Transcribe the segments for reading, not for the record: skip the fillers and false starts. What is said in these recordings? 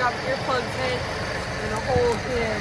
have earplugs in and a hold in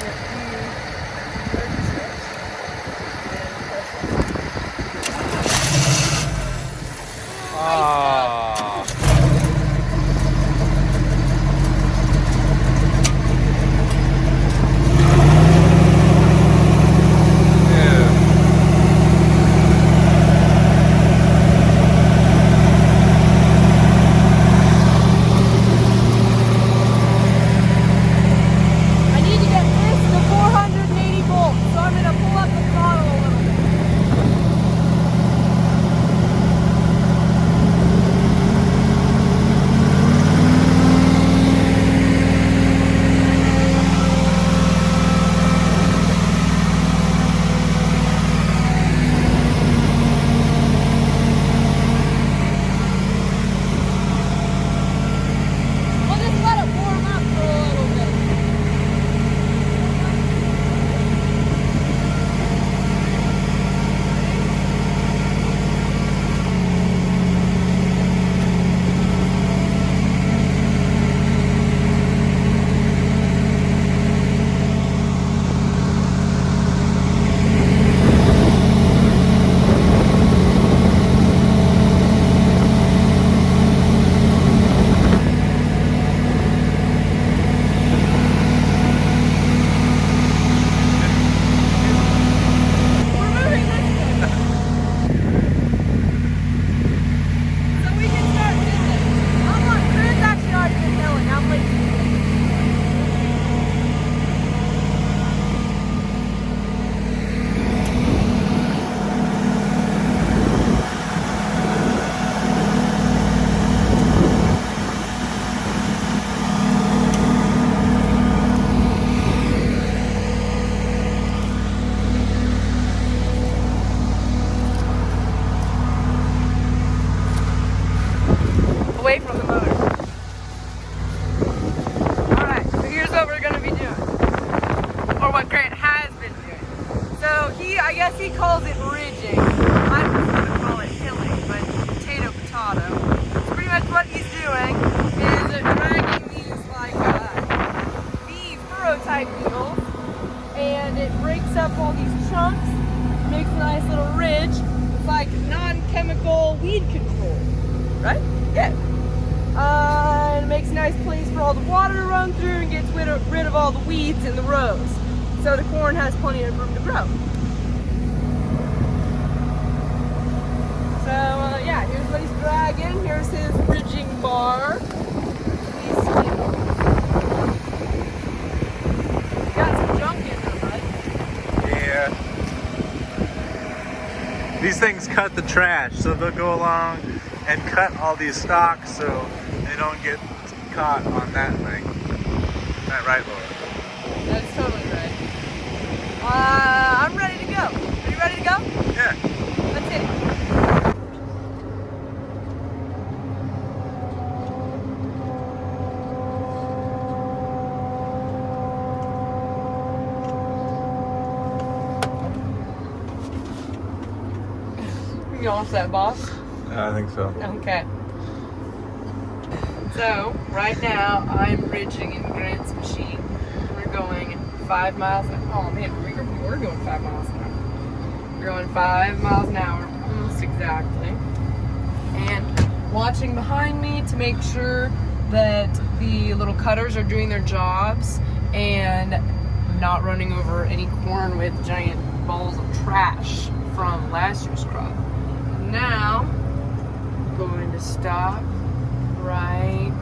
away from the motor. Alright, so here's what we're gonna be doing. Or what Grant has been doing. So I guess he calls it ridging. I prefer to call it hilling, but potato. So pretty much what he's doing is dragging these these furrow type needles, and it breaks up all these chunks, makes a nice little ridge. It's like non-chemical weed control, right? Yeah. And it makes a nice place for all the water to run through and gets rid of all the weeds in the rows. So the corn has plenty of room to grow. So yeah, here's what he's dragging. Here's his ridging bar. He's got some junk in there, bud. Yeah. These things cut the trash, so they'll go along and cut all these stalks so they don't get caught on that thing. Isn't that right, Laura? That's totally right. I'm ready to go. Are you ready to go? Yeah. Let's hit it. You all set, boss? I think so. Okay. So, right now, I'm ridging in Grant's machine. We're going 5 miles an hour. Oh man, we're going 5 miles an hour. We're going 5 miles an hour, almost exactly. And watching behind me to make sure that the little cutters are doing their jobs and not running over any corn with giant balls of trash from last year's crop. Now, I'm going to stop right.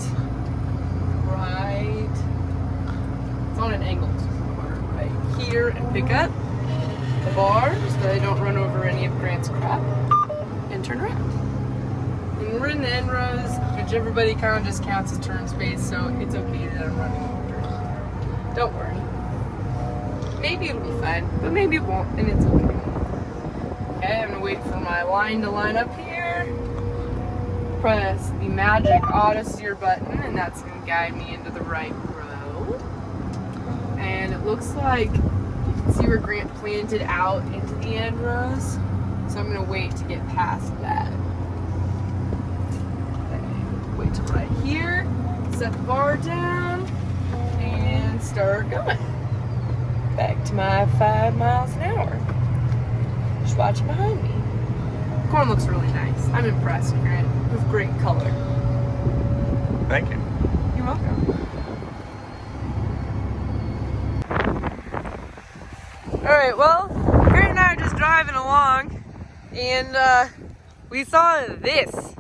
It's on an angle, right here, and pick up the bars so they don't run over any of Grant's crop, and turn around. And we're in the end rows, which everybody kind of just counts as turn space, so it's okay that I'm running over. Don't worry. Maybe it'll be fine, but maybe it won't, and it's okay. Okay, I'm gonna wait for my line to line up here. Press the magic auto steer button, and that's gonna guide me into the right row. And it looks like you can see where Grant planted out into the end rows. So I'm gonna wait to get past that. Okay, wait till right here. Set the bar down. start going. Back to my 5 miles an hour. Just watching behind me. Corn looks really nice. I'm impressed, Grant. With great color. Thank you. You're welcome. Alright, well, Grant and I are just driving along, and we saw this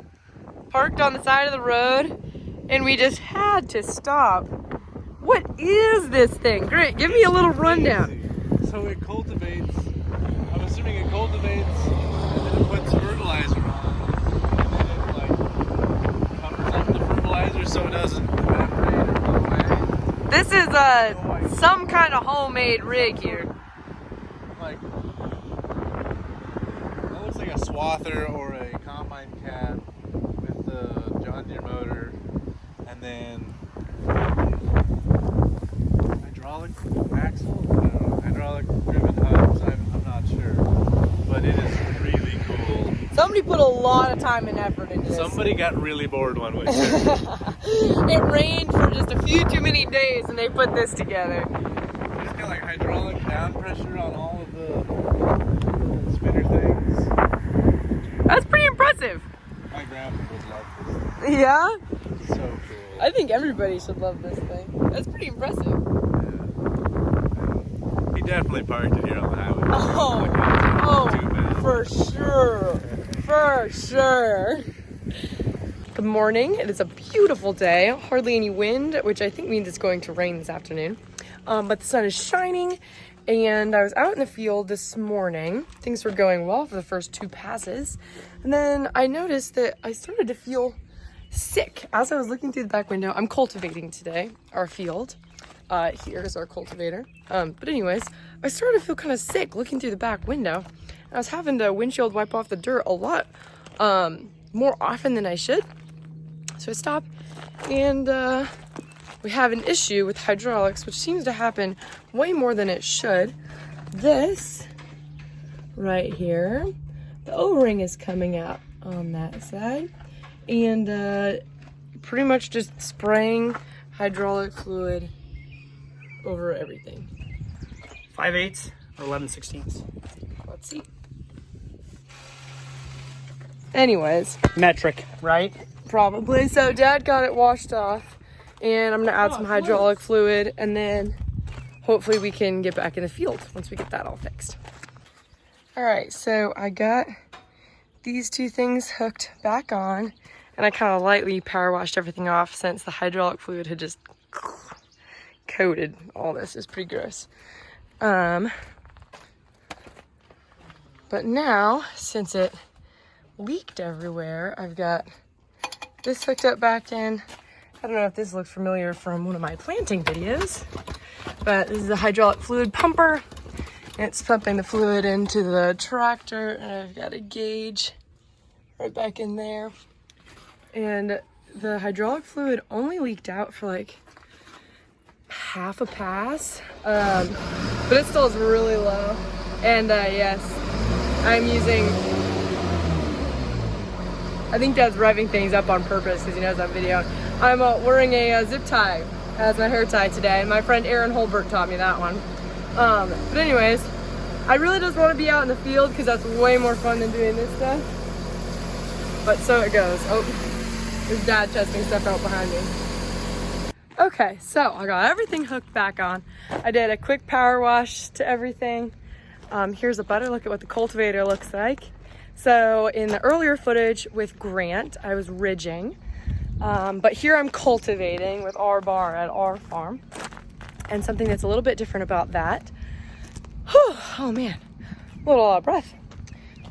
parked on the side of the road, and we just had to stop. What is this thing? Grant, give me a little rundown. So it cultivates, I'm assuming it cultivates, and then it puts fertilizer on, and then it like covers up the fertilizer so it doesn't evaporate or go away. This is some kind of homemade rig here. Like, that looks like a swather or a combine cab with the John Deere motor, and then hydraulic axle, I don't know, hydraulic driven hubs, I'm not sure, but it is really cool. Somebody put a lot of time and effort into this. Somebody got really bored one way. It rained for just a few too many days and they put this together. It's got like hydraulic down pressure on all of the spinner things. That's pretty impressive. My grandpa would love this. Yeah? It's so cool. I think everybody should love this thing. That's pretty impressive. He definitely parked it here on the highway. Too bad. For sure. For sure. Good morning. It is a beautiful day. Hardly any wind, which I think means it's going to rain this afternoon. But the sun is shining, and I was out in the field this morning. Things were going well for the first 2 passes. And then I noticed that I started to feel sick as I was looking through the back window. I'm cultivating today, our field. Here's our cultivator. But anyways, I started to feel kind of sick looking through the back window. And I was having to windshield wipe off the dirt a lot more often than I should. So I stopped, and we have an issue with hydraulics, which seems to happen way more than it should. This right here, the O-ring is coming out on that side, and pretty much just spraying hydraulic fluid over everything. 5/8 or 11/16. Let's see. Anyways, Metric, right? probably. So Dad got it washed off, and I'm gonna add some hydraulic fluid, and then hopefully we can get back in the field once we get that all fixed. All right, so I got these 2 things hooked back on, and I kind of lightly power washed everything off since the hydraulic fluid had just coated all this. It's pretty gross. But now, since it leaked everywhere, I've got this hooked up back in. I don't know if this looks familiar from one of my planting videos, but this is a hydraulic fluid pumper. It's pumping the fluid into the tractor, and I've got a gauge right back in there. And the hydraulic fluid only leaked out for like half a pass, but it still is really low. And yes, I'm using, I think Dad's revving things up on purpose because he knows that video. I'm wearing a zip tie as my hair tie today. My friend Aaron Holbert taught me that one. But anyways, I really just want to be out in the field because that's way more fun than doing this stuff. But so it goes. Oh, there's Dad testing stuff out behind me. Okay, so I got everything hooked back on. I did a quick power wash to everything. Here's a better look at what the cultivator looks like. So in the earlier footage with Grant, I was ridging. But here I'm cultivating with our bar at our farm. And something that's a little bit different about that. Whew, oh man, a little out of breath.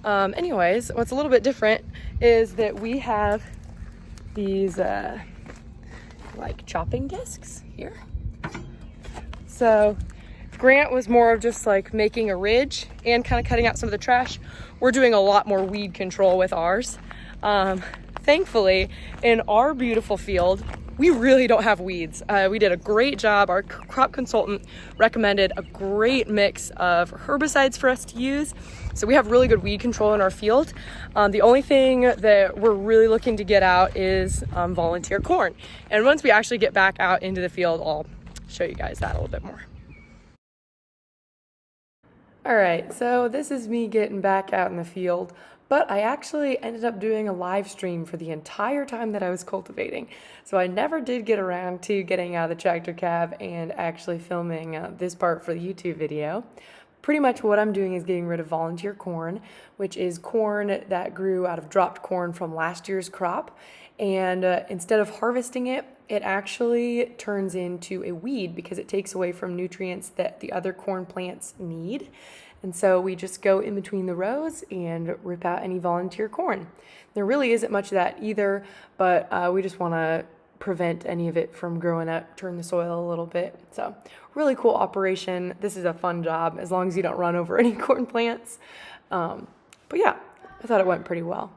Anyways, what's a little bit different is that we have these like chopping discs here. So Grant was more of just like making a ridge and kind of cutting out some of the trash. We're doing a lot more weed control with ours. Thankfully, in our beautiful field, we really don't have weeds. We did a great job. Our crop consultant recommended a great mix of herbicides for us to use. So we have really good weed control in our field. The only thing that we're really looking to get out is volunteer corn. And once we actually get back out into the field, I'll show you guys that a little bit more. All right, so this is me getting back out in the field, but I actually ended up doing a live stream for the entire time that I was cultivating. So I never did get around to getting out of the tractor cab and actually filming this part for the YouTube video. Pretty much what I'm doing is getting rid of volunteer corn, which is corn that grew out of dropped corn from last year's crop. And instead of harvesting it, it actually turns into a weed because it takes away from nutrients that the other corn plants need. And so we just go in between the rows and rip out any volunteer corn. There really isn't much of that either, but we just want to prevent any of it from growing up, turn the soil a little bit. So really cool operation. This is a fun job as long as you don't run over any corn plants. But yeah, I thought it went pretty well.